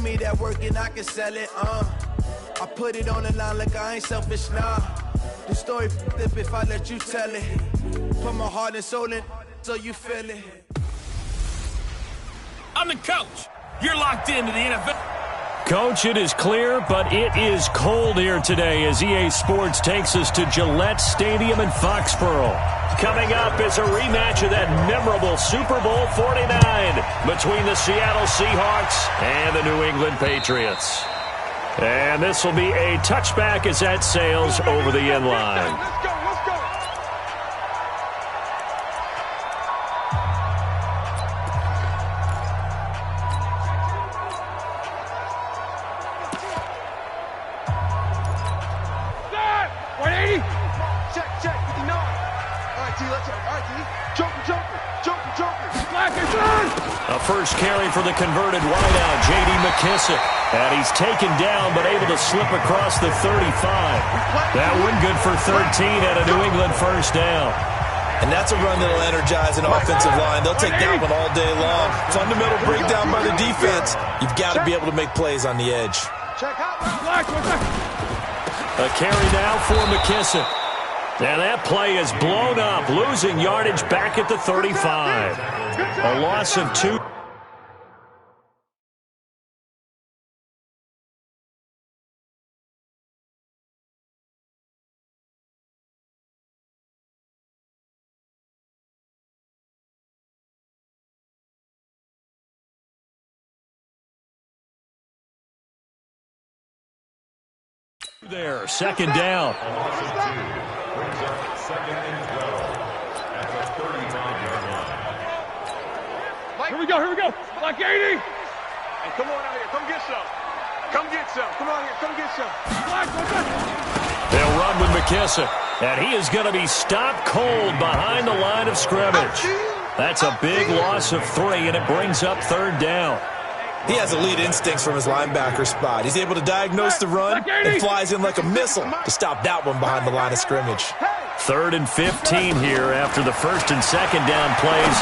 give me that work and I can sell it, I put it on the line like I ain't selfish, nah. The story flip if I let you tell it. Put my heart and soul in so you feel it. I'm the coach. You're locked into the NFL. Coach, it is clear, but it is cold here today as EA Sports takes us to Gillette Stadium in Foxborough. Coming up is a rematch of that memorable Super Bowl 49 between the Seattle Seahawks and the New England Patriots. And this will be a touchback as that sails over the end line. Let's go, let's go. Set! 180. Check, 59. All right, T, let's go. All right, T. Joker. Black is on. A first carry for the converted wideout, J.D. McKissick. And he's taken down, but able to slip across the 35. That one good for 13 and a New England first down. And that's a run that'll energize an offensive line. They'll take that one all day long. Fundamental breakdown by the defense. You've got to be able to make plays on the edge. Check out. Black. A carry now for McKissick. And that play is blown up, losing yardage back at the 35. A loss of 2. There, second down. Here we go. Black 80. Hey, come on out here. Come get some. Come on here. Come get some. Black, They'll run with McKissick. And he is going to be stopped cold behind the line of scrimmage. That's a big loss of 3, and it brings up third down. He has elite instincts from his linebacker spot. He's able to diagnose the run and flies in like a missile to stop that one behind the line of scrimmage. 3rd and 15 here after the first and second down plays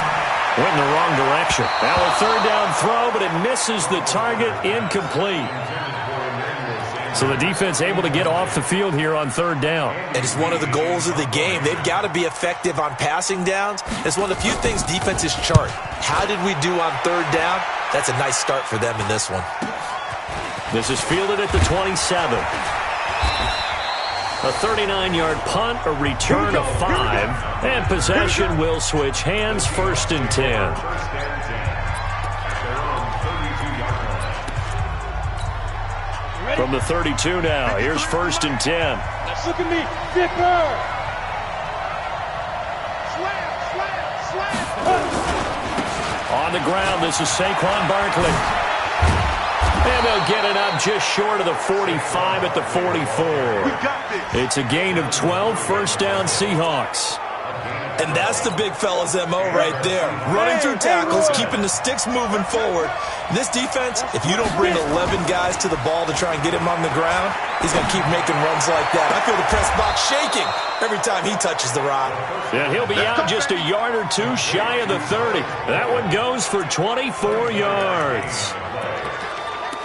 went in the wrong direction. Now a third down throw, but it misses the target, incomplete. So the defense able to get off the field here on third down. And it's one of the goals of the game. They've got to be effective on passing downs. It's one of the few things defenses chart. How did we do on third down? That's a nice start for them in this one. This is fielded at the 27. A 39-yard punt, a return of 5, and possession will switch hands, 1st and 10. From the 32 now, here's 1st and 10. look at me. Dipper. Slam. On the ground, this is Saquon Barkley. And they'll get it up just short of the 45 at the 44. It's a gain of 12, first down Seahawks. And that's the big fella's MO right there. Running through tackles, keeping the sticks moving forward. This defense, if you don't bring 11 guys to the ball to try and get him on the ground, he's going to keep making runs like that. I feel the press box shaking every time he touches the rock. And he'll be out just a yard or two shy of the 30. That one goes for 24 yards.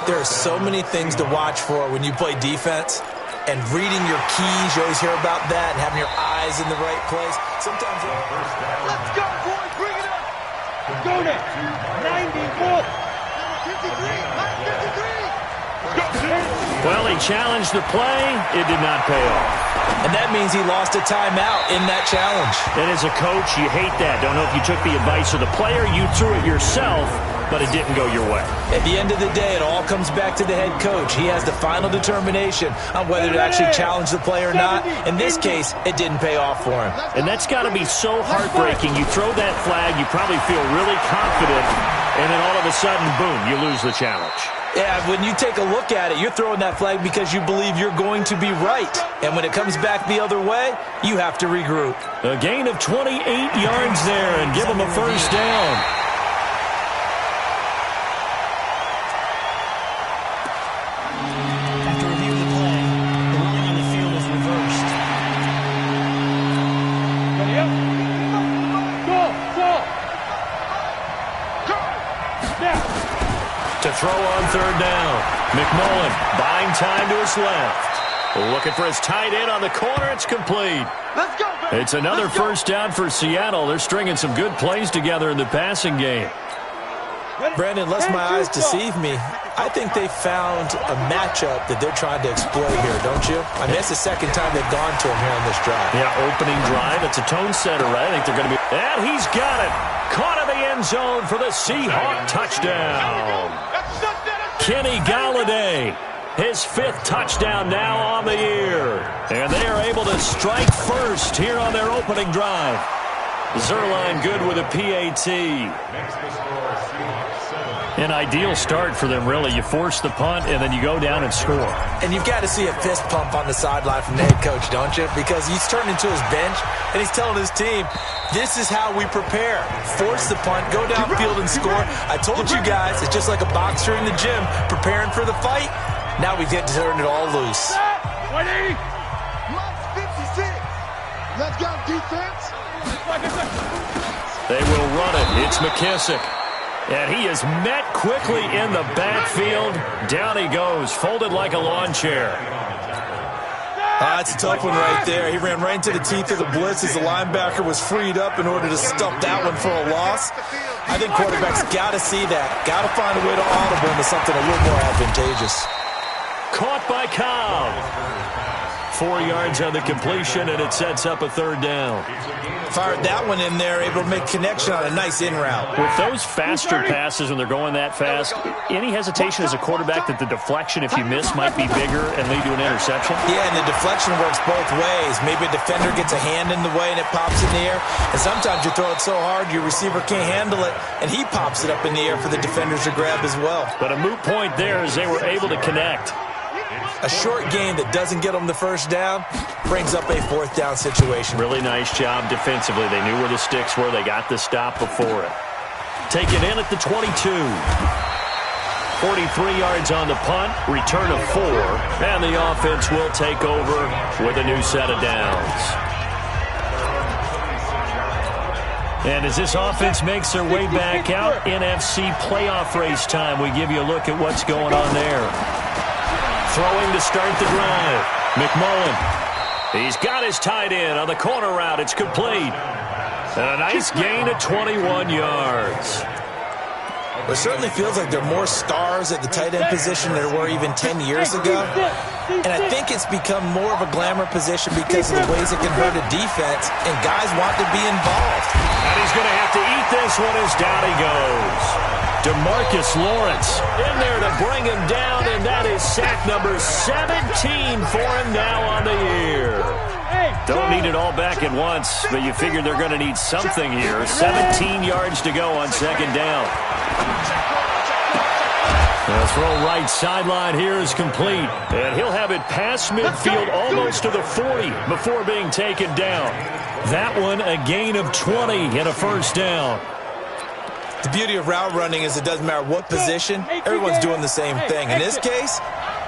There are so many things to watch for when you play defense. And reading your keys, you always hear about that, and having your eyes in the right place. Sometimes let's go, boys, bring it up. Go now. 94. 53. Well, he challenged the play. It did not pay off. And that means he lost a timeout in that challenge. And as a coach, you hate that. Don't know if you took the advice of the player. You threw it yourself, but it didn't go your way. At the end of the day, it all comes back to the head coach. He has the final determination on whether to actually challenge the play or not. In this case, it didn't pay off for him. And that's got to be so heartbreaking. You throw that flag, you probably feel really confident, and then all of a sudden, boom, you lose the challenge. Yeah, when you take a look at it, you're throwing that flag because you believe you're going to be right. And when it comes back the other way, you have to regroup. A gain of 28 yards there and give him a first down. To throw on third down. McMullen buying time to his left. Looking for his tight end on the corner. It's complete. Let's go, baby. It's another first down for Seattle. They're stringing some good plays together in the passing game. Brandon, lest my eyes deceive me, I think they found a matchup that they're trying to exploit here, don't you? I mean, it's the second time they've gone to him here on this drive. Yeah, opening drive. It's a tone setter, right? I think they're going to be... And he's got it. Caught in the end zone for the Seahawk touchdown. Kenny Galladay, his 5th touchdown now on the year. And they are able to strike first here on their opening drive. Zerline good with a PAT. An ideal start for them, really. You force the punt, and then you go down and score. And you've got to see a fist pump on the sideline from the head coach, don't you? Because he's turned into his bench, and he's telling his team, this is how we prepare. Force the punt, go downfield and score. I told you guys, it's just like a boxer in the gym preparing for the fight. Now we get to turn it all loose. 180. 56. Let's go, defense. They will run it. It's McKissick. And he is met quickly in the backfield. Down he goes, folded like a lawn chair. That's a tough one right there. He ran right into the teeth of the blitz as the linebacker was freed up in order to stuff that one for a loss. I think quarterbacks got to see that. Got to find a way to audible into something a little more advantageous. Caught by Cobb. 4 yards on the completion, and it sets up a third down. Fired that one in there, able to make connection on a nice in route. With those faster passes when they're going that fast, any hesitation as a quarterback that the deflection, if you miss, might be bigger and lead to an interception? Yeah, and the deflection works both ways. Maybe a defender gets a hand in the way and it pops in the air. And sometimes you throw it so hard your receiver can't handle it, and he pops it up in the air for the defenders to grab as well. But a moot point there as they were able to connect. A short gain that doesn't get them the first down brings up a 4th down situation. Really nice job defensively. They knew where the sticks were. They got the stop before it. Taken in at the 22. 43 yards on the punt. Return of 4. And the offense will take over with a new set of downs. And as this offense makes their way back out, NFC playoff race time, we give you a look at what's going on there. Throwing to start the drive. McMullen. He's got his tight end on the corner route. It's complete. And a nice gain of 21 yards. It certainly feels like there are more stars at the tight end position than there were even 10 years ago. And I think it's become more of a glamour position because of the ways it can hurt a defense, and guys want to be involved. And he's going to have to eat this one as down he goes. DeMarcus Lawrence in there to bring him down, and that is sack number 17 for him now on the year. Don't need it all back at once, but you figure they're going to need something here. 17 yards to go on second down. The throw right sideline here is complete, and he'll have it past midfield almost to the 40 before being taken down. That one a gain of 20 and a first down. The beauty of route running is it doesn't matter what position, everyone's doing the same thing. In this case,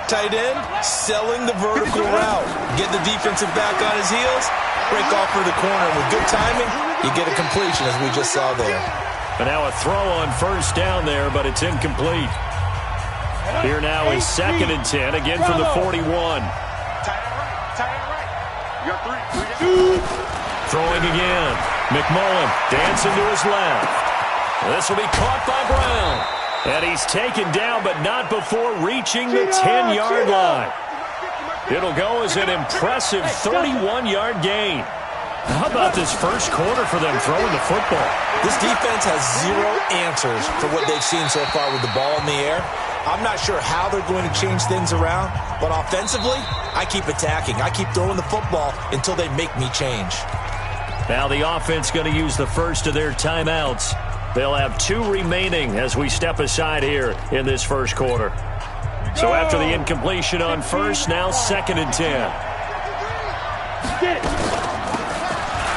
tight end selling the vertical route. Get the defensive back on his heels, break off for the corner. With good timing, you get a completion as we just saw there. And now a throw on first down there, but it's incomplete. Here now is 2nd and 10, again from the 41. Throwing again. McMullen dancing to his left. This will be caught by Brown. And he's taken down, but not before reaching the 10-yard line. It'll go as an impressive 31-yard gain. How about this first quarter for them throwing the football? This defense has zero answers for what they've seen so far with the ball in the air. I'm not sure how they're going to change things around, but offensively, I keep attacking. I keep throwing the football until they make me change. Now the offense going to use the first of their timeouts. They'll have 2 remaining as we step aside here in this first quarter. So after the incompletion on first, now 2nd and 10.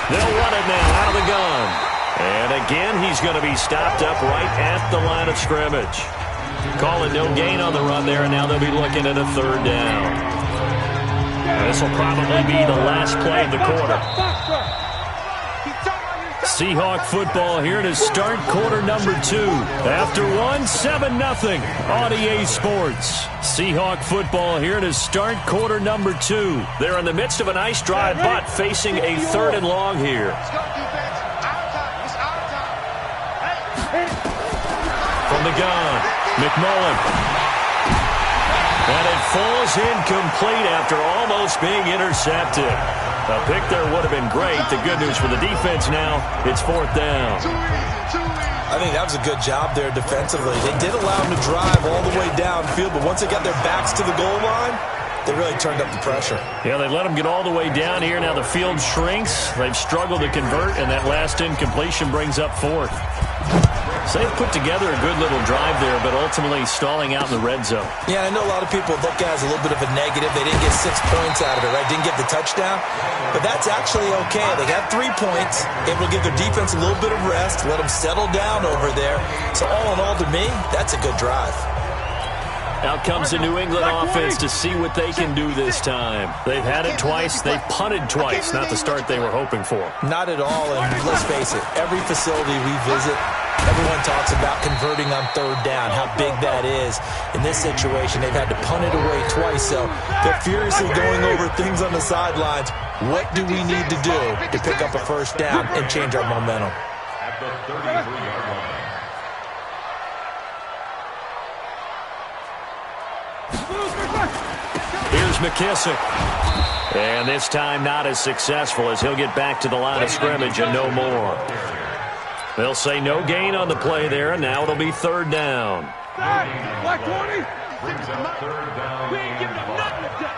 They'll run it now out of the gun. And again, he's going to be stopped up right at the line of scrimmage. Calling no gain on the run there, and now they'll be looking at a 3rd down. This will probably be the last play of the quarter. Seahawk football here to start quarter number 2. After 1, 7-0 on EA Sports. Seahawk football here to start quarter number 2. They're in the midst of a nice drive, but facing a 3rd and long here. From the gun, McMullen. And it falls incomplete after almost being intercepted. A pick there would have been great. The good news for the defense now, it's 4th down. I think that was a good job there defensively. They did allow them to drive all the way downfield, but once they got their backs to the goal line, they really turned up the pressure. Yeah, they let them get all the way down here. Now the field shrinks. They've struggled to convert, and that last incompletion brings up 4th. So they've put together a good little drive there, but ultimately stalling out in the red zone. Yeah, I know a lot of people look at it as a little bit of a negative. They didn't get 6 points out of it, right? Didn't get the touchdown. But that's actually okay. They got 3 points. Able to give their defense a little bit of rest, let them settle down over there. So all in all, to me, that's a good drive. Out comes the New England offense to see what they can do this time. They've had it twice. They've punted twice. Not the start they were hoping for. Not at all, and let's face it, every facility we visit, everyone talks about converting on 3rd down, how big that is. In this situation, they've had to punt it away twice, so they're furiously going over things on the sidelines. What do we need to do to pick up a 1st down and change our momentum? At the 33-yard line. Here's McKissick. And this time not as successful as he'll get back to the line of scrimmage and no more. They'll say no gain on the play there, and now it'll be 3rd down. Black 20. Brings up 3rd down. We ain't giving them nothing today.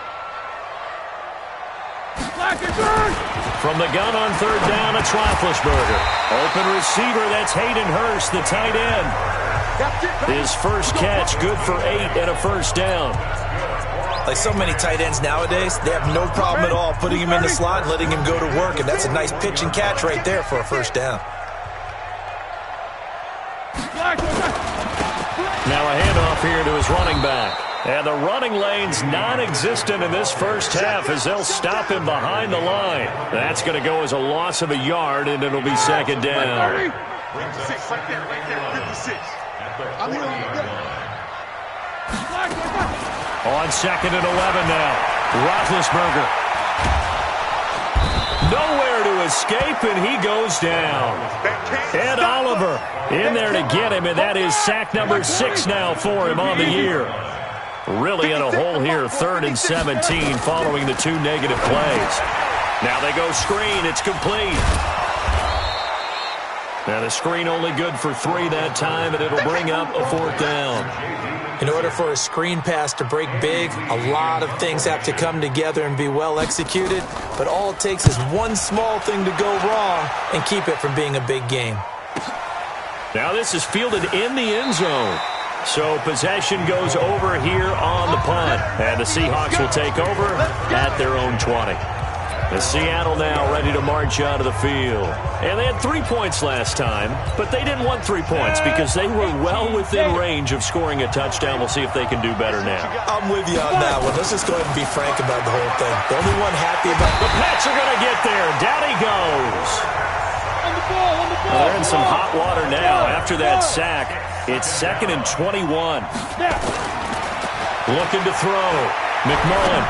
Black is good. From the gun on 3rd down, it's Roethlisberger. Open receiver, that's Hayden Hurst, the tight end. His first catch, good for 8 and a 1st down. Like so many tight ends nowadays, they have no problem at all putting him in the slot and letting him go to work, and that's a nice pitch and catch right there for a 1st down. Now a handoff here to his running back. And the running lane's non-existent in this first half as they'll stop him behind the line. That's going to go as a loss of a yard, and it'll be 2nd down. 56, right there, 56. I'm here. On 2nd and 11 now. Roethlisberger. Nowhere to escape, and he goes down. Ed Oliver in there to get him, and that is sack number 6 now for him on the year. Really in a hole here, 3rd and 17 following the 2 negative plays. Now they go screen. It's complete. Now the screen only good for 3 that time, and it'll bring up a 4th down. In order for a screen pass to break big, a lot of things have to come together and be well executed, but all it takes is one small thing to go wrong and keep it from being a big game. Now this is fielded in the end zone. So possession goes over here on the punt, and the Seahawks will take over at their own 20. The Seattle now ready to march out of the field. And they had 3 points last time, but they didn't want 3 points because they were well within range of scoring a touchdown. We'll see if they can do better now. I'm with you on that one. Let's just go ahead and be frank about the whole thing. The only one happy about the Pats are going to get there. Down he goes. On the ball. They're in some hot water now after that sack. It's 2nd and 21. Looking to throw. McMullen.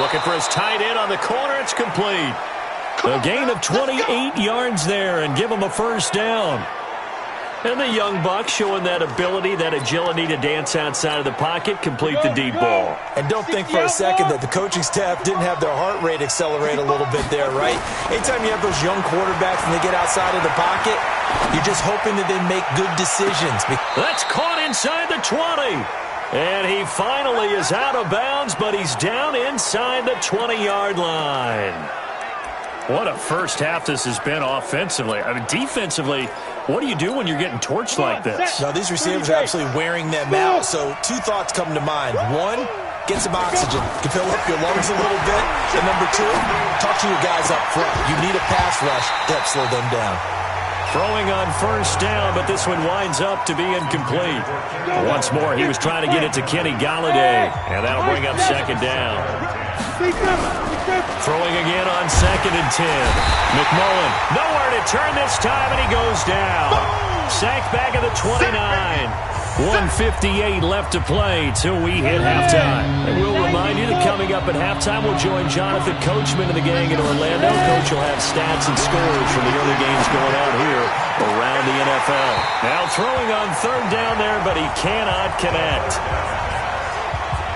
Looking for his tight end on the corner. It's complete. A gain of 28 yards there and give him a 1st down. And the young buck showing that ability, that agility to dance outside of the pocket, complete the deep ball. And don't think for a second that the coaching staff didn't have their heart rate accelerate a little bit there, right? Anytime you have those young quarterbacks and they get outside of the pocket, you're just hoping that they make good decisions. That's caught inside the 20. And he finally is out of bounds, but he's down inside the 20-yard line. What a first half this has been offensively. I mean, defensively, what do you do when you're getting torched like this? Now, these receivers are absolutely wearing them out. So 2 thoughts come to mind. 1, get some oxygen. You can fill up your lungs a little bit. And number 2, talk to your guys up front. You need a pass rush to help slow them down. Throwing on 1st down, but this one winds up to be incomplete. Once more, he was trying to get it to Kenny Galladay, and that'll bring up 2nd down. Throwing again on 2nd and 10. McMullen, nowhere to turn this time, and he goes down. Sacked back at the 29. 1:58 left to play till we hit halftime. And we'll remind you that coming up at halftime, we'll join Jonathan Coachman and the gang in Orlando. Coach will have stats and scores from the early games going on here around the NFL. Now throwing on 3rd down there, but he cannot connect.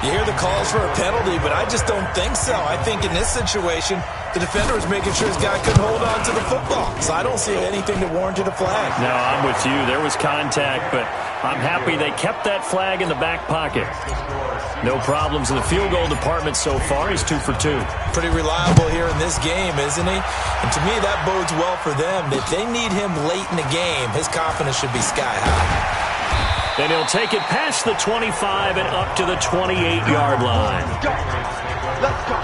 You hear the calls for a penalty, but I just don't think so. I think in this situation, the defender was making sure his guy couldn't hold on to the football. So I don't see anything that warranted a flag. No, I'm with you. There was contact, but I'm happy they kept that flag in the back pocket. No problems in the field goal department so far. He's 2 for 2. Pretty reliable here in this game, isn't he? And to me, that bodes well for them. If they need him late in the game, his confidence should be sky high. And he'll take it past the 25 and up to the 28-yard line. Let's go.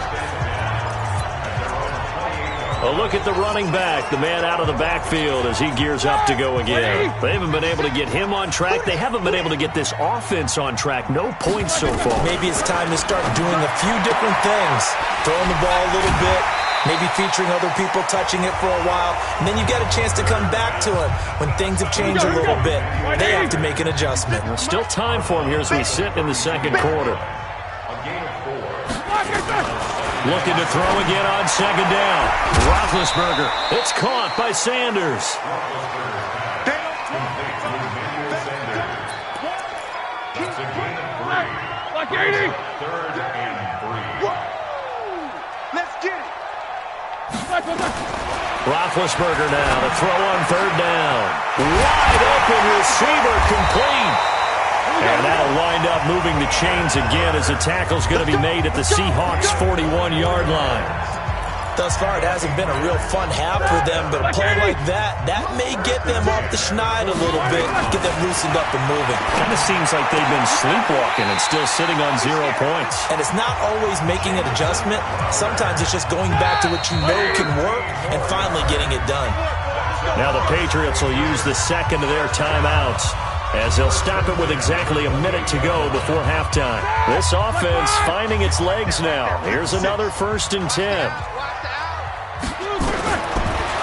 A look at the running back, the man out of the backfield as he gears up to go again. They haven't been able to get him on track. They haven't been able to get this offense on track. No points so far. Maybe it's time to start doing a few different things. Throwing the ball a little bit, maybe featuring other people touching it for a while, and then you get a chance to come back to him when things have changed a little bit. They have to make an adjustment. Well, still time for him here as we sit in the 2nd quarter. Looking to throw again on 2nd down. Roethlisberger. It's caught by Sanders. Like 80. 3rd and 3. Let's get it. Roethlisberger now to throw on 3rd down. Wide open receiver complete. And that'll wind up moving the chains again as the tackle's going to be made at the Seahawks' 41-yard line. Thus far, it hasn't been a real fun half for them, but a play like that may get them off the schneid a little bit, get them loosened up and moving. Kind of seems like they've been sleepwalking and still sitting on 0 points. And it's not always making an adjustment. Sometimes it's just going back to what you know can work and finally getting it done. Now the Patriots will use the 2nd of their timeouts as they'll stop it with exactly a minute to go before halftime. This offense finding its legs now. Here's another 1st and 10.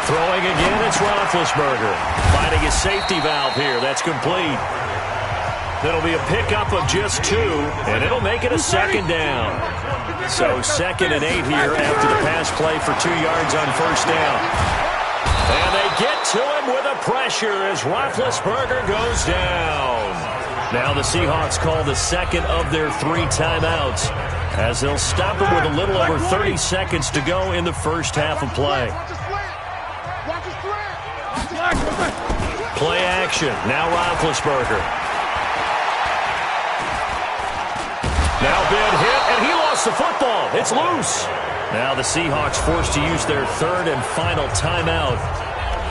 Throwing again, it's Roethlisberger. Finding his safety valve here. That's complete. That'll be a pickup of just 2, and it'll make it a 2nd down. So 2nd and 8 here after the pass play for 2 yards on 1st down. And they get to him with a pressure as Roethlisberger goes down. Now the Seahawks call the 2nd of their 3 timeouts as they'll stop it with a little over 30 seconds to go in the first half of play. Play action. Now Roethlisberger. Now big hit, and he lost the football. It's loose. Now the Seahawks forced to use their 3rd and final timeout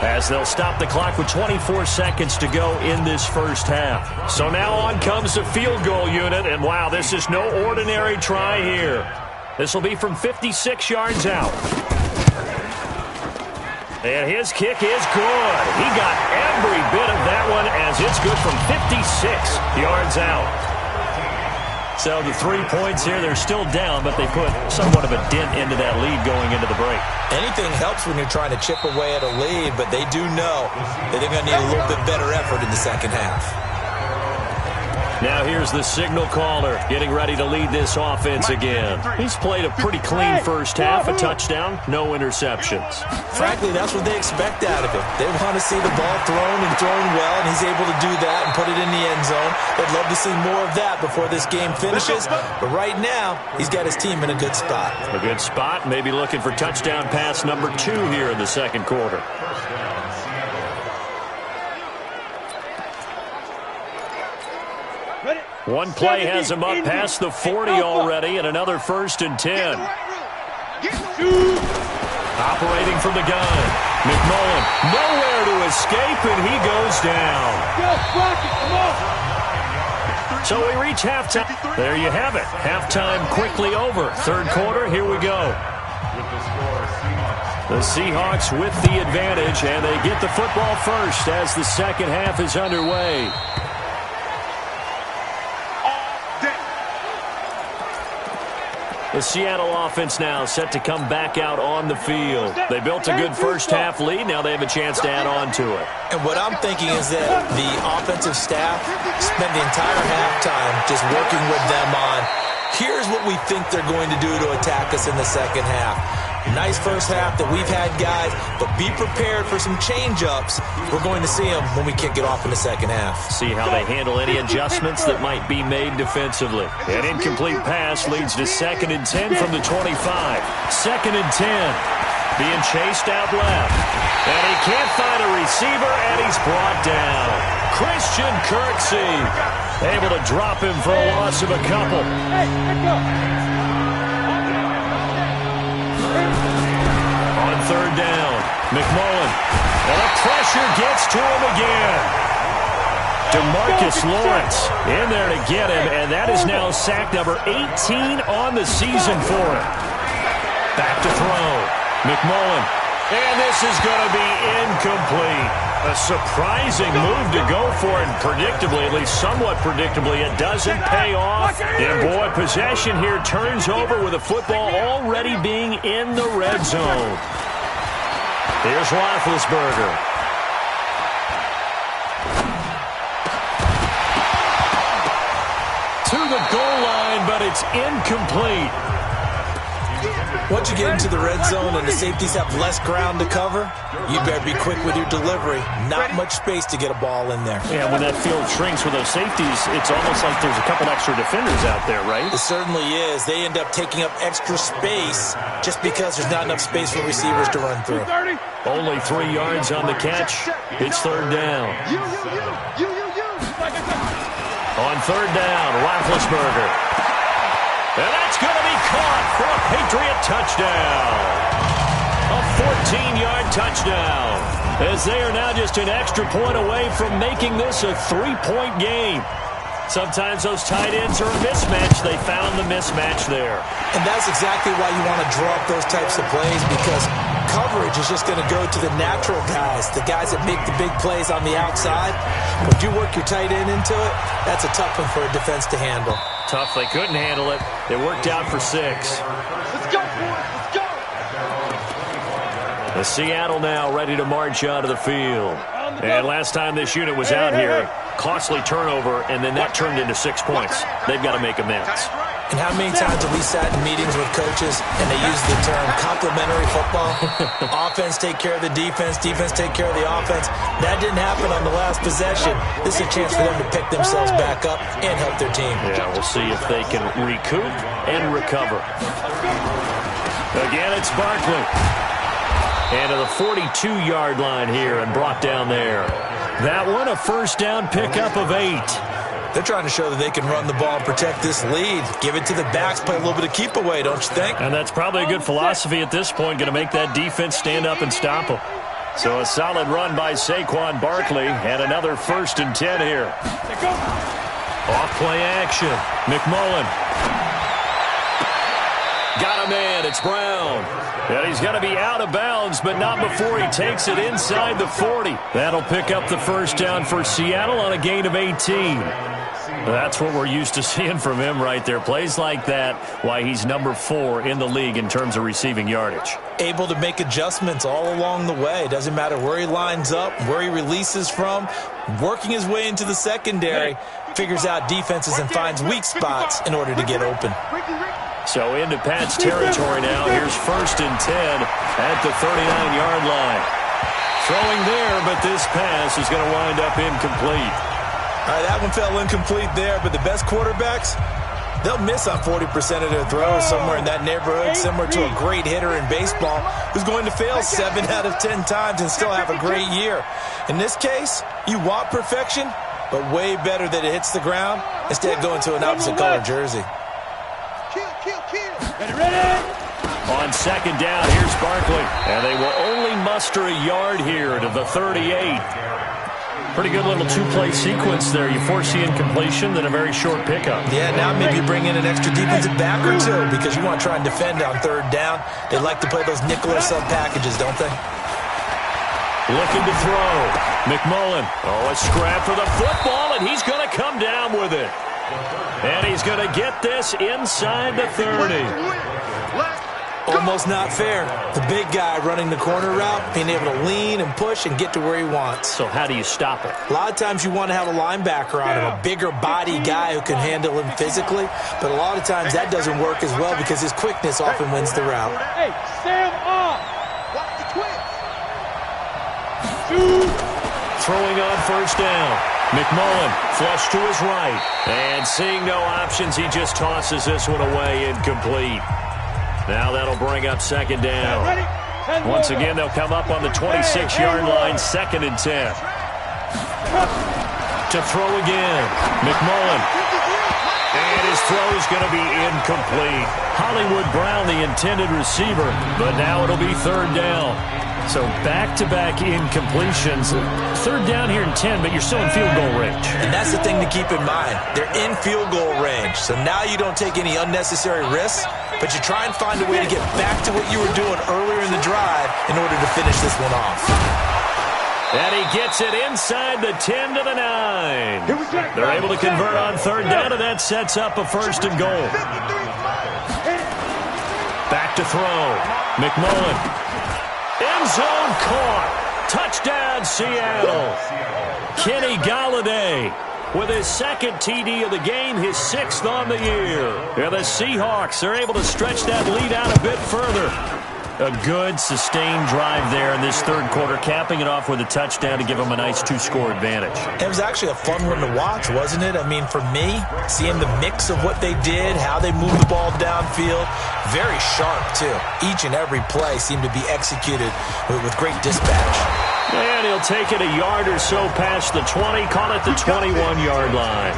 as they'll stop the clock with 24 seconds to go in this first half. So now on comes the field goal unit, and wow, this is no ordinary try here. This will be from 56 yards out. And his kick is good. He got every bit of that one as it's good from 56 yards out. So the 3 points here, they're still down, but they put somewhat of a dent into that lead going into the break. Anything helps when you're trying to chip away at a lead, but they do know that they're going to need a little bit better effort in the second half. Now here's the signal caller getting ready to lead this offense again. He's played a pretty clean first half, a touchdown, no interceptions. Frankly, that's what they expect out of him. They want to see the ball thrown and thrown well, and he's able to do that and put it in the end zone. They'd love to see more of that before this game finishes, but right now, he's got his team in a good spot. A good spot, maybe looking for touchdown pass number 2 here in the second quarter. One play has him up past the 40 already, and another 1st and 10. Operating from the gun. McMullen, nowhere to escape, and he goes down. So we reach halftime. There you have it. Halftime quickly over. Third quarter, here we go. The Seahawks with the advantage, and they get the football first as the second half is underway. The Seattle offense now set to come back out on the field. They built a good first-half lead. Now they have a chance to add on to it. And what I'm thinking is that the offensive staff spent the entire halftime just working with them on, here's what we think they're going to do to attack us in the second half. Nice first half that we've had, guys, but be prepared for some change-ups. We're going to see them when we kick it off in the second half. See how they handle any adjustments that might be made defensively. An incomplete pass leads to 2nd and 10 from the 25. 2nd and 10. Being chased out left. And he can't find a receiver, and he's brought down. Christian Kirksey able to drop him for a loss of a couple. On 3rd down, McMullen. And the pressure gets to him again. DeMarcus Lawrence in there to get him, and that is now sack number 18 on the season for him. Back to throw. McMullen. And this is going to be incomplete. A surprising move to go for it, and predictably, at least somewhat predictably, it doesn't pay off. And boy, possession here turns over with the football already being in the red zone. Here's Roethlisberger. To the goal line, but it's incomplete. Once you get into the red zone and the safeties have less ground to cover, you better be quick with your delivery. Not much space to get a ball in there. Yeah, when that field shrinks with those safeties, it's almost like there's a couple extra defenders out there, right? It certainly is. They end up taking up extra space just because there's not enough space for receivers to run through. Only 3 yards on the catch. It's 3rd down. On 3rd down, Roethlisberger. And that's going to be caught for a Patriot touchdown. A 14-yard touchdown. As they are now just an extra point away from making this a 3-point game. Sometimes those tight ends are a mismatch. They found the mismatch there. And that's exactly why you want to draw up those types of plays, because coverage is just going to go to the natural guys, the guys that make the big plays on the outside. When you work your tight end into it, that's a tough one for a defense to handle. Tough. They couldn't handle it. It worked out for 6. Let's go, boys. Let's go. The Seattle now ready to march out of the field. And last time this unit was out here, costly turnover, and then that turned into 6 points. They've got to make amends. And how many times have we sat in meetings with coaches and they use the term complementary football? Offense take care of the defense, defense take care of the offense. That didn't happen on the last possession. This is a chance for them to pick themselves back up and help their team. Yeah, we'll see if they can recoup and recover. Again, it's Barkley. And to the 42-yard line here and brought down there. That one, a first down pickup of 8. They're trying to show that they can run the ball and protect this lead. Give it to the backs, play a little bit of keep away, don't you think? And that's probably a good philosophy at this point, going to make that defense stand up and stop them. So a solid run by Saquon Barkley, and another 1st and 10 here. Off play action. McMullen. Got a man. It's Brown. And he's going to be out of bounds, but not before he takes it inside the 40. That'll pick up the first down for Seattle on a gain of 18. That's what we're used to seeing from him right there. Plays like that, why he's number 4 in the league in terms of receiving yardage. Able to make adjustments all along the way. Doesn't matter where he lines up, where he releases from. Working his way into the secondary, figures out defenses and finds weak spots in order to get open. So into Pat's territory now. Here's 1st and 10 at the 39-yard line. Throwing there, but this pass is going to wind up incomplete. All right, that one fell incomplete there, but the best quarterbacks, they'll miss on 40% of their throws, somewhere in that neighborhood, similar to a great hitter in baseball who's going to fail 7 out of 10 times and still have a great year. In this case, you want perfection, but way better that it hits the ground instead of going to an opposite color jersey. On 2nd down, here's Barkley. And they will only muster a yard here to the 38. Pretty good little 2-play sequence there. You force the incompletion, then a very short pickup. Yeah, now maybe bring in an extra defensive back or 2 because you want to try and defend on 3rd down. They like to play those nickel or sub packages, don't they? Looking to throw. McMullen. Oh, a scrap for the football, and he's going to come down with it. And he's going to get this inside the 30. Almost not fair. The big guy running the corner route, being able to lean and push and get to where he wants. So how do you stop it? A lot of times you want to have a linebacker on him, a bigger body guy who can handle him physically. But a lot of times that doesn't work as well because his quickness often wins the route. Hey, Sam off. Watch the twitch. Throwing on first down. McMullen flush to his right. And seeing no options, he just tosses this one away, incomplete. Now that'll bring up second down. Once again, they'll come up on the 26-yard line, 2nd and 10. To throw again. McMullen. And his throw is going to be incomplete. Hollywood Brown, the intended receiver, but now it'll be 3rd down. So back-to-back incompletions. 3rd down here in 10, but you're still in field goal range. And that's the thing to keep in mind. They're in field goal range. So now you don't take any unnecessary risks, but you try and find a way to get back to what you were doing earlier in the drive in order to finish this one off. And he gets it inside the 10 to the 9. They're able to convert on 3rd down, and that sets up a 1st and goal. Back to throw. McMullen. End zone caught. Touchdown, Seattle. Kenny Galladay with his 2nd TD of the game, his 6th on the year. And the Seahawks are able to stretch that lead out a bit further. A good, sustained drive there in this 3rd quarter, capping it off with a touchdown to give them a nice 2-score advantage. It was actually a fun one to watch, wasn't it? I mean, for me, seeing the mix of what they did, how they moved the ball downfield, very sharp, too. Each and every play seemed to be executed with great dispatch. And he'll take it a yard or so past the 20, call it the 21-yard line.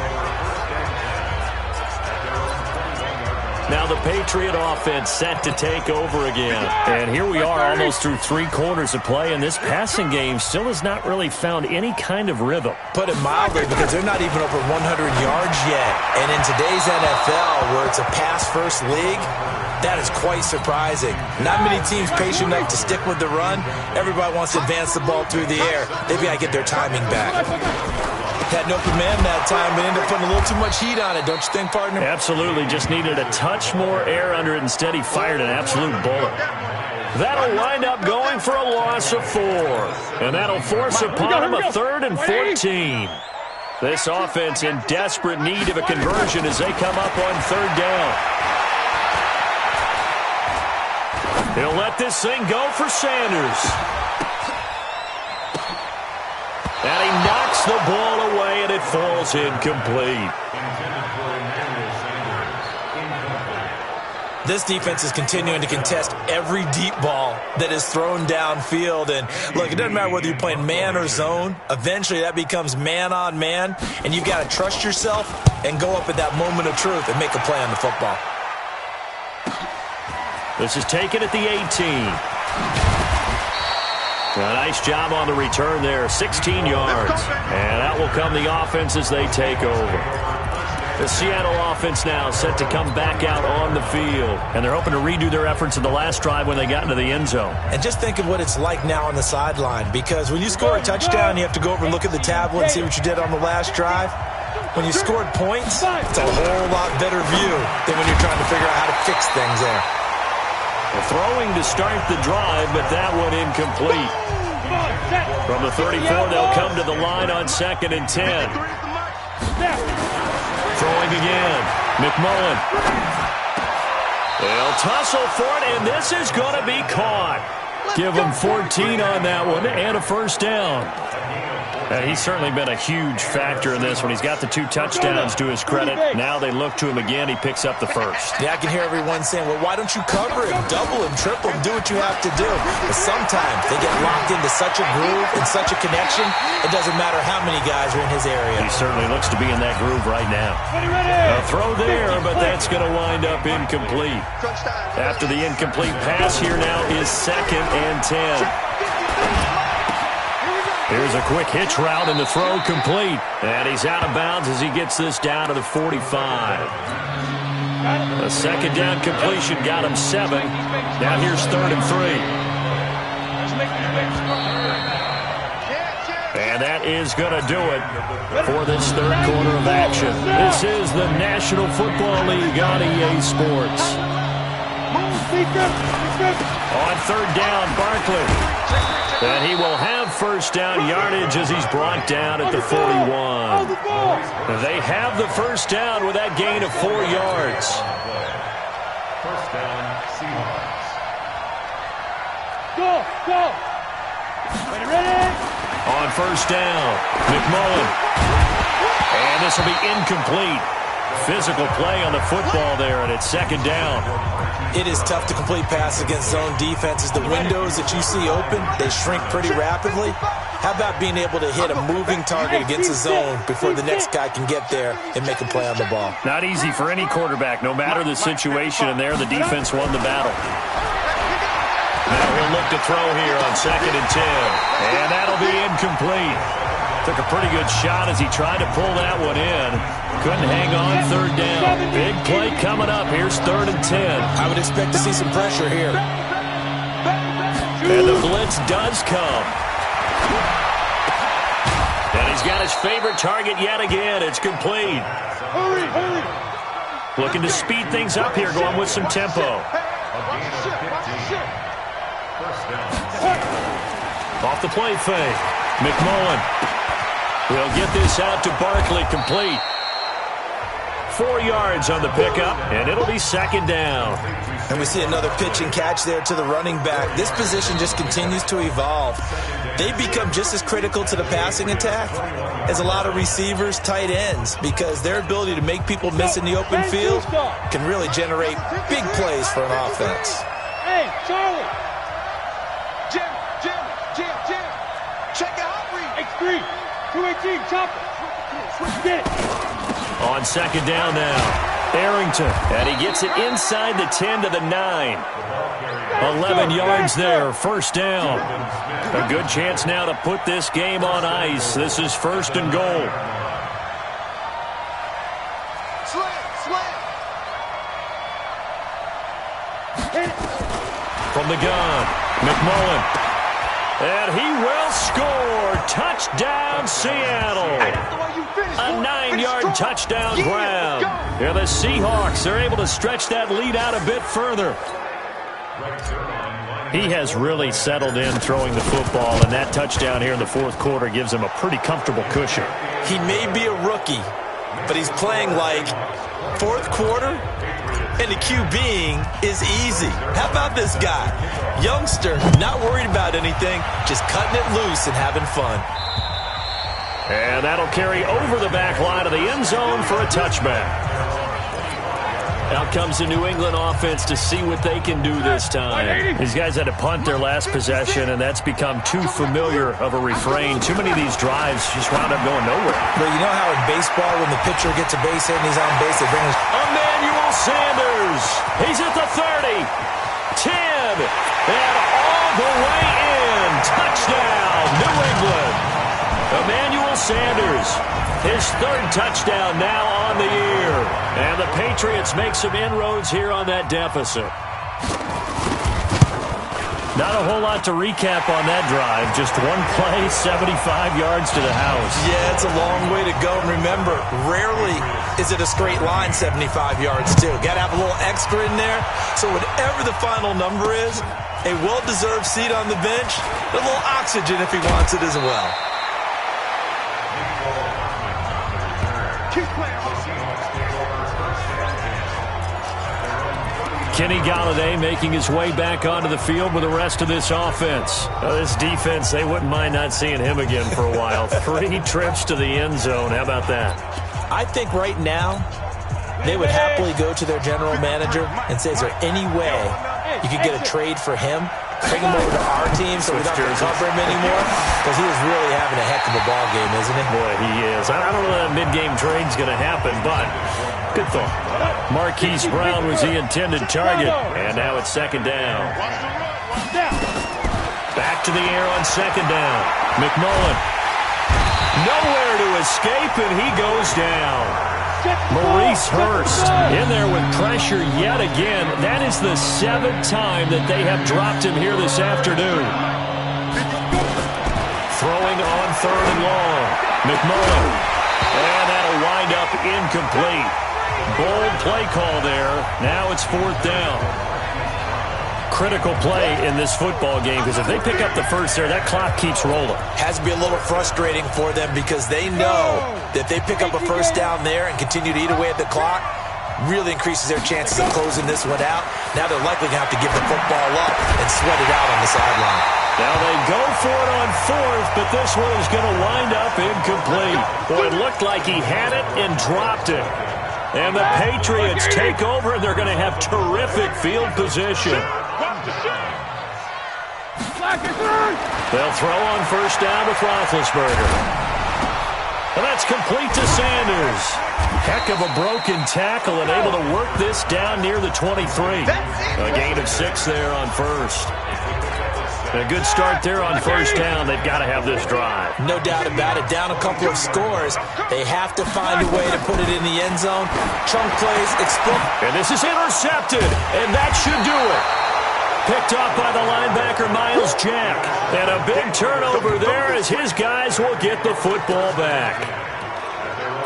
Now the Patriot offense set to take over again. And here we are almost through 3 quarters of play, and this passing game still has not really found any kind of rhythm. Put it mildly, because they're not even over 100 yards yet. And in today's NFL, where it's a pass-first league, that is quite surprising. Not many teams patient enough to stick with the run. Everybody wants to advance the ball through the air. They've got to get their timing back. Had no command that time, but ended up putting a little too much heat on it, don't you think, partner? Absolutely. Just needed a touch more air under it. Instead, he fired an absolute bullet. That'll wind up going for a loss of 4. And that'll force upon him a 3rd and 14. This offense in desperate need of a conversion as they come up on 3rd down. He'll let this thing go for Sanders. And he knocks the ball away, and it falls incomplete. This defense is continuing to contest every deep ball that is thrown downfield. And, look, it doesn't matter whether you're playing man or zone. Eventually, that becomes man-on-man, and you've got to trust yourself and go up at that moment of truth and make a play on the football. This is taken at the 18. A nice job on the return there, 16 yards. And out will come the offense as they take over. The Seattle offense now set to come back out on the field. And they're hoping to redo their efforts in the last drive when they got into the end zone. And just think of what it's like now on the sideline. Because when you score a touchdown, you have to go over and look at the tablet and see what you did on the last drive. When you scored points, it's a whole lot better view than when you're trying to figure out how to fix things there. Well, throwing to start the drive, but that one incomplete. From the 34, they'll come to the line on 2nd and 10. Throwing again. McMullen. They'll tussle for it, and this is going to be caught. Give him 14 on that one and a 1st down. And he's certainly been a huge factor in this one. He's got the 2 touchdowns to his credit. Now they look to him again. He picks up the 1st. Yeah, I can hear everyone saying, well, why don't you cover him, double him, triple him, do what you have to do. But sometimes they get locked into such a groove and such a connection, it doesn't matter how many guys are in his area. He certainly looks to be in that groove right now. A throw there, but that's going to wind up incomplete. After the incomplete pass, here now is 2nd and 10. Here's a quick hitch route, and the throw complete. And he's out of bounds as he gets this down to the 45. A 2nd down completion got him 7. Now here's 3rd and 3. And that is going to do it for this third quarter of action. This is the National Football League on EA Sports. On third down, Barkley. And he will have first down yardage as he's brought down at the 41. They have the first down with that gain of 4 yards. First down, Seahawks. Go! Ready? On first down, McMullen. And this will be incomplete. Physical play on the football there, and it's second down. It is tough to complete passes against zone defenses. The windows that you see open, they shrink pretty rapidly. How about being able to hit a moving target against a zone before the next guy can get there and make a play on the ball? Not easy for any quarterback, no matter the situation, and there the defense won the battle. Now he'll look to throw here on 2nd and 10. And that'll be incomplete. Took a pretty good shot as he tried to pull that one in. Couldn't hang on third down. Big play coming up. Here's 3rd and 10. I would expect to see some pressure here. And the blitz does come. And he's got his favorite target yet again. It's complete. Hurry! Looking to speed things up here, going with some tempo. Off the play fake. McMullen will get this out to Barkley, complete. 4 yards on the pickup, and it'll be second down. And we see another pitch and catch there to the running back. This position just continues to evolve. They become just as critical to the passing attack as a lot of receivers, tight ends, because their ability to make people miss in the open field can really generate big plays for an offense. Hey, Charlie! Jim! Check out read! X3! 218, chop it! Get it! On second down now, Arrington, and he gets it inside the 10 to the 9. 11 yards there, first down. A good chance now to put this game on ice. This is 1st and goal. Slam! From the gun, McMullen. And he will score. Touchdown, Seattle. A 9-yard touchdown ground. And the Seahawks are able to stretch that lead out a bit further. He has really settled in throwing the football, and that touchdown here in the 4th quarter gives him a pretty comfortable cushion. He may be a rookie, but he's playing like 4th quarter, and the QBing is easy. How about this guy? Youngster, not worried about anything, just cutting it loose and having fun. And that'll carry over the back line of the end zone for a touchback. Out comes the New England offense to see what they can do this time. These guys had to punt their last possession, and that's become too familiar of a refrain. Too many of these drives just wound up going nowhere. Well, you know how in baseball, when the pitcher gets a base hit and he's on base, they bring his... Emmanuel Sanders. He's at the 30. 10. And all the way in. Touchdown, New England. Emmanuel Sanders, his 3rd touchdown now on the year. And the Patriots make some inroads here on that deficit. Not a whole lot to recap on that drive. Just one play, 75 yards to the house. Yeah, it's a long way to go. And remember, rarely is it a straight line 75 yards, too. Got to have a little extra in there. So whatever the final number is, a well-deserved seat on the bench, a little oxygen if he wants it as well. Kenny Golladay making his way back onto the field with the rest of this offense. This defense, they wouldn't mind not seeing him again for a while. 3 trips to the end zone. How about that? I think right now they would happily go to their general manager and say, is there any way you could get a trade for him? Bring him over to our team so we don't have to cover him anymore? Because he is really having a heck of a ball game, isn't he? Boy, he is. I don't know that mid-game trade's going to happen, but good thought. Marquise Brown was the intended target, and now it's second down. Back to the air on second down. McMullen. Nowhere to escape, and he goes down. Maurice Hurst in there with pressure yet again. That is the 7th time that they have dropped him here this afternoon. Throwing on third and long. McMullen. And that'll wind up incomplete. Bold play call there. Now it's fourth down. Critical play in this football game because if they pick up the first there, that clock keeps rolling. Has to be a little frustrating for them because they know that they pick up a first down there and continue to eat away at the clock, really increases their chances of closing this one out. Now they're likely going to have to give the football up and sweat it out on the sideline. Now they go for it on fourth, but this one is going to wind up incomplete. Boy, it looked like he had it and dropped it. And the Patriots take over, and they're going to have terrific field position. They'll throw on first down with Roethlisberger. And that's complete to Sanders. Heck of a broken tackle and able to work this down near the 23. A gain of 6 there on first. A good start there on first down. They've got to have this drive. No doubt about it. Down a couple of scores. They have to find a way to put it in the end zone. Chunk plays, explode. And this is intercepted, and that should do it. Picked off by the linebacker, Miles Jack. And a big turnover there as his guys will get the football back.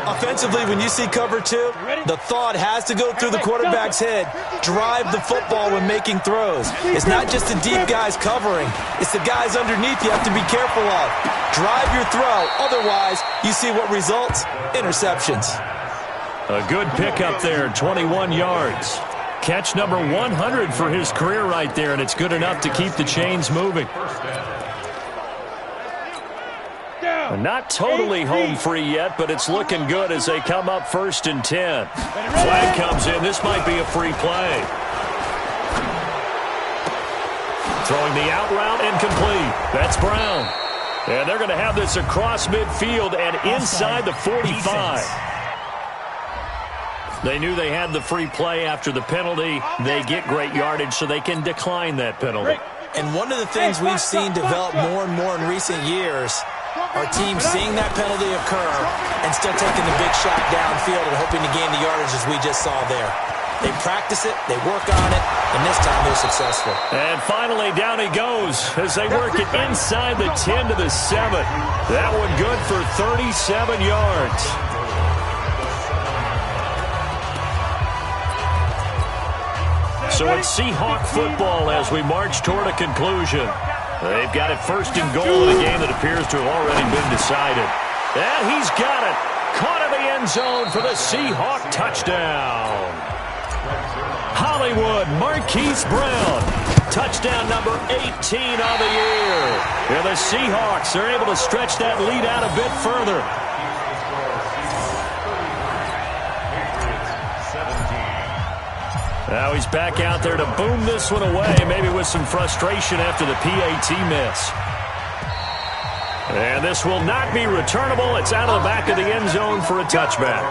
Offensively, when you see cover 2, the thought has to go through the quarterback's head. Drive the football when making throws. It's not just the deep guys covering. It's the guys underneath you have to be careful of. Drive your throw. Otherwise, you see what results? Interceptions. A good pickup there, 21 yards. Catch number 100 for his career right there, and it's good enough to keep the chains moving. Not totally home free yet, but it's looking good as they come up first and 10. Flag comes in. This might be a free play. Throwing the out route, incomplete. That's Brown. And they're going to have this across midfield and inside the 45. They knew they had the free play after the penalty. They get great yardage, so they can decline that penalty. And one of the things we've seen develop more and more in recent years are teams seeing that penalty occur and still taking the big shot downfield and hoping to gain the yardage as we just saw there. They practice it, they work on it, and this time they're successful. And finally, down he goes as they work it inside the 10 to the 7. That one good for 37 yards. So it's Seahawk football as we march toward a conclusion. They've got it first and goal in a game that appears to have already been decided. And he's got it. Caught in the end zone for the Seahawk touchdown. Hollywood Marquise Brown. Touchdown number 18 on the year. And the Seahawks are able to stretch that lead out a bit further. Now he's back out there to boom this one away, maybe with some frustration after the PAT miss. And this will not be returnable. It's out of the back of the end zone for a touchback.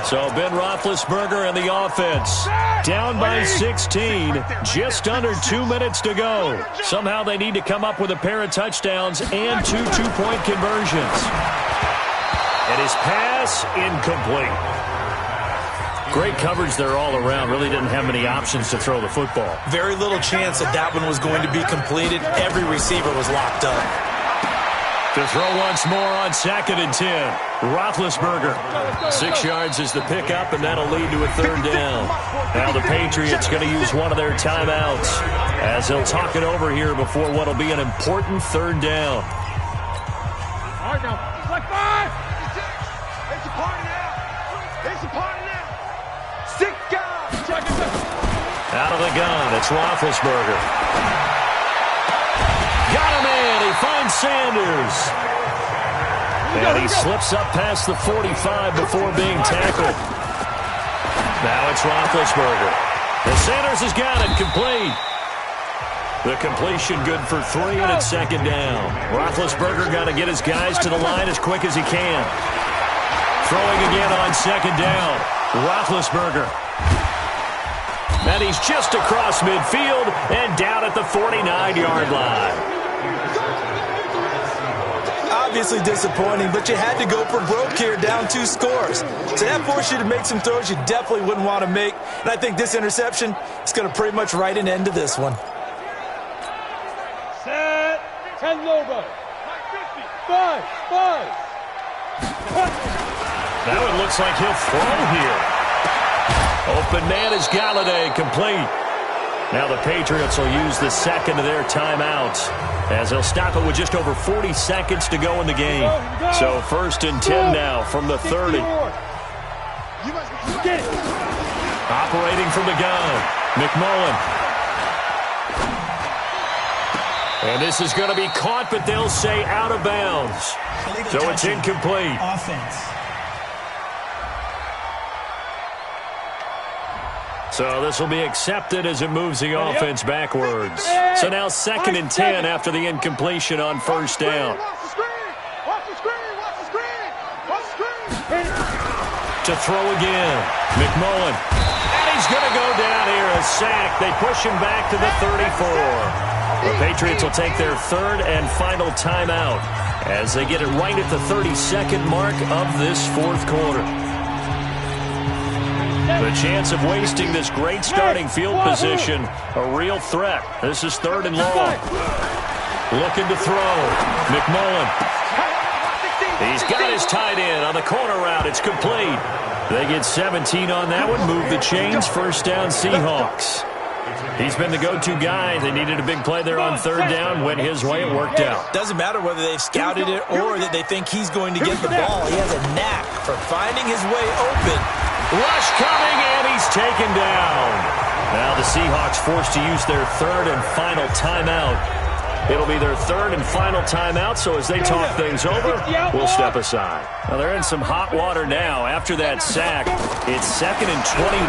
So Ben Roethlisberger and the offense down by 16, just under 2 minutes to go. Somehow they need to come up with a pair of touchdowns and 2 two-point conversions. And his pass incomplete. Great coverage there all around. Really didn't have many options to throw the football. Very little chance that that one was going to be completed. Every receiver was locked up. To throw once more on 2nd and 10. Roethlisberger. 6 yards is the pickup, and that'll lead to a third down. Now the Patriots going to use one of their timeouts as they'll talk it over here before what will be an important third down. All right, now. Like 5. It's a party now. It's a party now. Out of the gun, it's Roethlisberger. Got him in. He finds Sanders. And he slips up past the 45 before being tackled. Now it's Roethlisberger. And Sanders has got it complete. The completion good for 3, and it's 2nd down. Roethlisberger got to get his guys to the line as quick as he can. Throwing again on 2nd down. Roethlisberger. And he's just across midfield and down at the 49-yard line. Obviously disappointing, but you had to go for broke here, down 2 scores. So that forced you to make some throws you definitely wouldn't want to make. And I think this interception is going to pretty much write an end to this one. Set. 10 Lobo. Now it looks like he'll throw here. Open man is Galladay, complete. Now the Patriots will use the second of their timeouts as they'll stop it with just over 40 seconds to go in the game. So 1st and 10 now from the 30. Operating from the gun, McMullen. And this is going to be caught, but they'll say out of bounds. So it's incomplete. Offense. So this will be accepted as it moves the offense backwards. So now 2nd and 10 after the incompletion on 1st down. To throw again, McMullen. And he's going to go down here, a sack. They push him back to the 34. The Patriots will take their 3rd and final timeout as they get it right at the 32nd mark of this 4th quarter. The chance of wasting this great starting field position, a real threat. This is 3rd and long. Looking to throw, McMullen. He's got his tight end on the corner route. It's complete. They get 17 on that one. Move the chains. 1st down, Seahawks. He's been the go-to guy. They needed a big play there on 3rd down. Went his way. It worked out. Doesn't matter whether they've scouted it or that they think he's going to get the ball. He has a knack for finding his way open. Rush coming, and he's taken down. Now the Seahawks forced to use their 3rd and final timeout. It'll be their 3rd and final timeout, so as they talk things over, we'll step aside. Now they're in some hot water now. After that sack, it's 2nd and 21.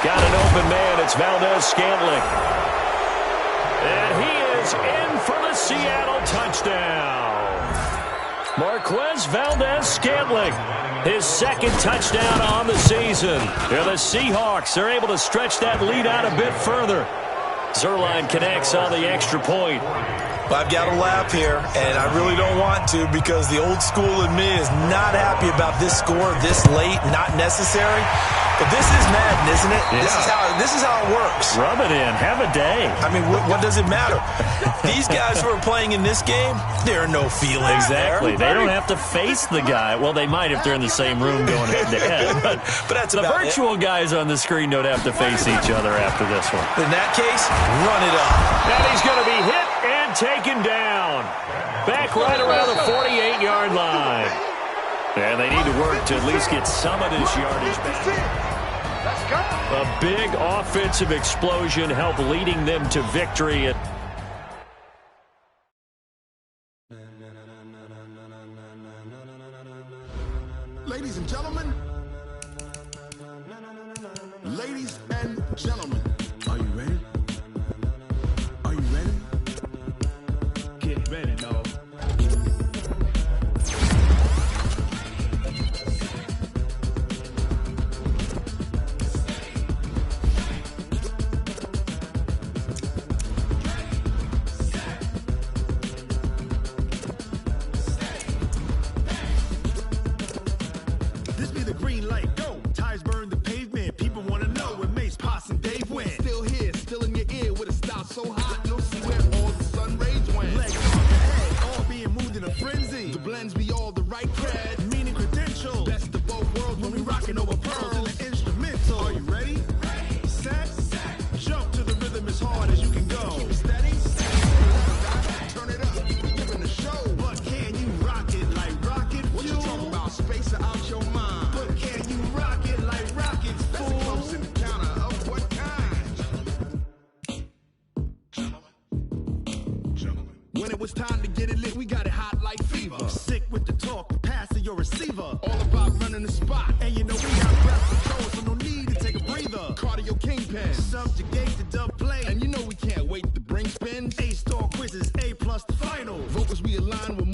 Got an open man. It's Valdez-Scantling. And he is in for the Seattle touchdown. Marquez Valdez-Scantling, his 2nd touchdown on the season. Yeah, the Seahawks are able to stretch that lead out a bit further. Zerline connects on the extra point. Well, I've got to laugh here, and I really don't want to because the old school in me is not happy about this score this late, not necessary. But this is Madden, isn't it? Yeah. This is how it works. Rub it in. Have a day. I mean, what does it matter? These guys who are playing in this game, there are no feelings exactly. there. They don't have to face the guy. Well, they might if they're in the same room going head-to-head. But that's the virtual guys on the screen don't have to face each other after this one. In that case, run it up. And he's going to be hit and taken down. Back right around the 48-yard line. And they need to work to at least get some of this yardage back. A big offensive explosion helped leading them to victory. Ladies and gentlemen, are you ready? Are you ready? Get ready, dog. Subjugate the dub play, and you know we can't wait to bring spin. A-star quizzes, A+ the final. Vocals we align with